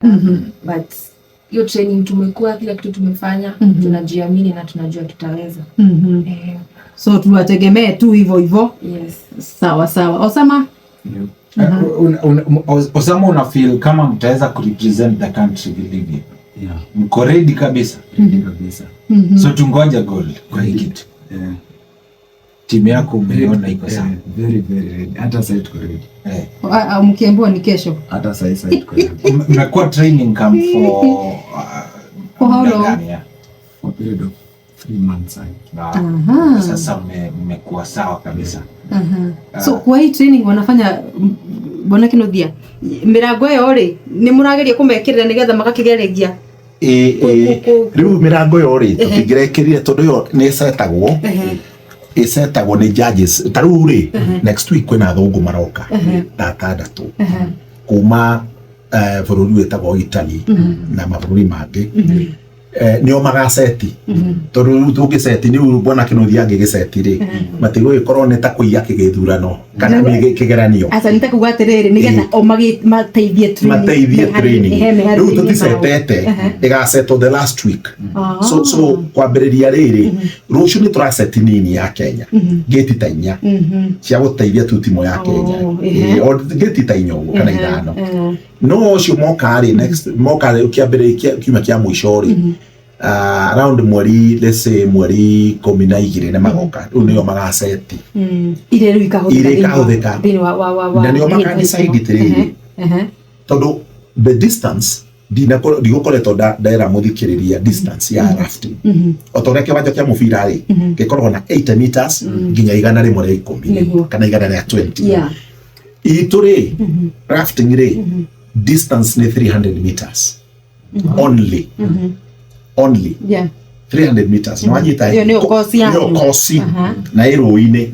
But hiyo training tumekuwa, kila kitu tumefanya, tunajiamini na tunajua tutaweza. So tuwategemee tu hivyo hivyo. Yes. Sawa sawa. Osama? Osama, una feel kama mtaweza kurepresent the country vilivyo? Yeah. Mko ready kabisa? Ready kabisa. So tungoja goal kwa hii kitu. Timu yako umeiona iko sawa? Very ready. Hata sasa tuko ready. Mkiambiwa ni kesho. Hata sasa tuko ready. Mnakuwa training camp for how long? For a period of 3 months. Sasa mmekuwa sawa kabisa. So kwa hii training wanafanya bona kinothia mirango yo ri ni murageria kumekirira nigetha makakigeregia riu mirango yo ri tukigerekeria tondu yo ni setagwo ni judges taru ri next week kwina thungu maroka datandatu kuma bururi wetagwo Italy na mabũrũri mangĩ nio magaseti tondu tungiseti ni bona kinothia ngigiceti ri matigo ikorwo ni ta kuiya kigithurano kana kigeranio asa nitakuga atiriri nigetha o mateithie training riu tutisetete igasetwo the last week so kwambiriria riri rucio ni turaseti nini ya Kenya gate ta 4 cia guteithia tu timu ya Kenya o gate ta 4 kana 5 no ucio moka ri next moka ukiambiriria kiuma kia muico ri around mweri let's say mweri 12 na magoka nio magaseti ile riu ikahuthika na nio makadecide tiriri tondu the distance ndigukoretwo ndaera muthikiriria distance ya rafting otore kiwanja kia mubira ri gikoragwo na 8 meters nginya 110 kana 120 itu ri rafting ri distance ni 300 meters only 300 meters no anyita yo kosi na iruine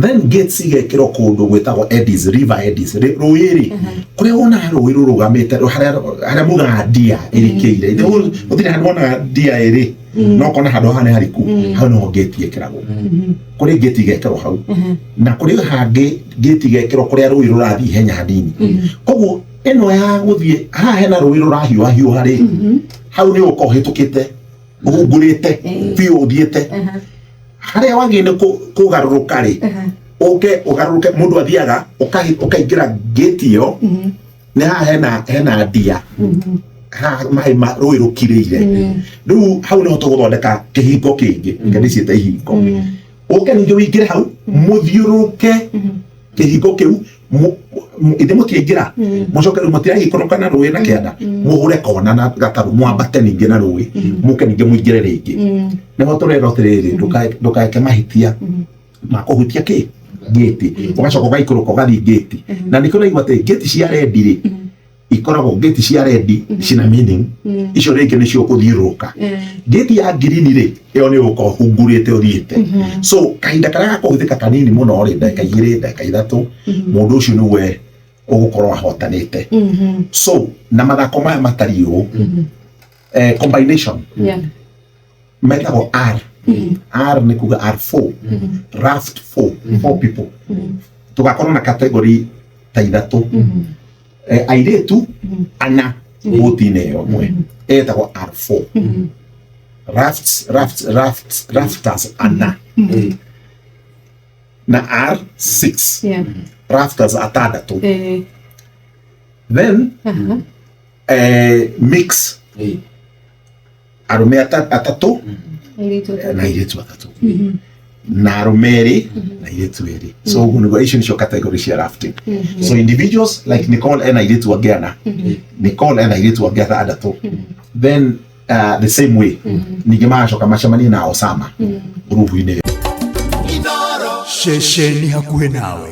then gates igekiro kundu gwetagwo eddies river eddies ruiri kuria wona ruiri rurugamite haria muga ndia irikiire ndio uthire handu wona ndia iri no kona handu hane hariku hau no gate igekiragwo kuria gate igekirwo hau na kuria hangi gate igekirwo kuria ruiri rurathi henya hanini koguo eno ya guthie haha hena ruiri rurahiwa hari hau ni ukohitukite ugurite biu uthiete haria wagine kugaruruka ri ugaruruke mundu athiaga ukaingira gate iyo ni haha hena ndia mai rui rukiriire riu hau no tuguthondeka kihingo kingi ngadicite ihingo ninge wingire hau muthiuruke kihingo kiu inde mutiingira mucoke mutira ikonoka na rui na kianda muhure kona na gataru mwambate ninge na rui muke ninge muingire ringi niho turero tiriri ndukaeke mahitia makuhutia ki gate ugacoka ugaikoroka ugathi gate na nikona igwate gate cia red ri ikoragwo gate cia red cina meaning icio ringi nicio kuthiuruka gate ya green ri iyo ni uko hungurite uthiite so kahinda karia gakuhuthika kanini muno ri ndeka 2 ndeka 3 mundu ucio niwe ugukorwo ahotanite so na mathako maya matariu combination metagwo R ni kuga R4 raft 4 people tugakorwo na category ta 3 airetu ana botine yo mwe etagwo R4 rafters ana na R6 rafters atandatu then mix arume atatu na airetu atatu na arumeri na airetu eri so uguo icio nicio category cia rafting so individuals like Nicole and airetu agiana Nicole and airetu agiana atatu then the same way ninge macoka macemania na Osama ruhu-ini Shesheni hakuhe nawe.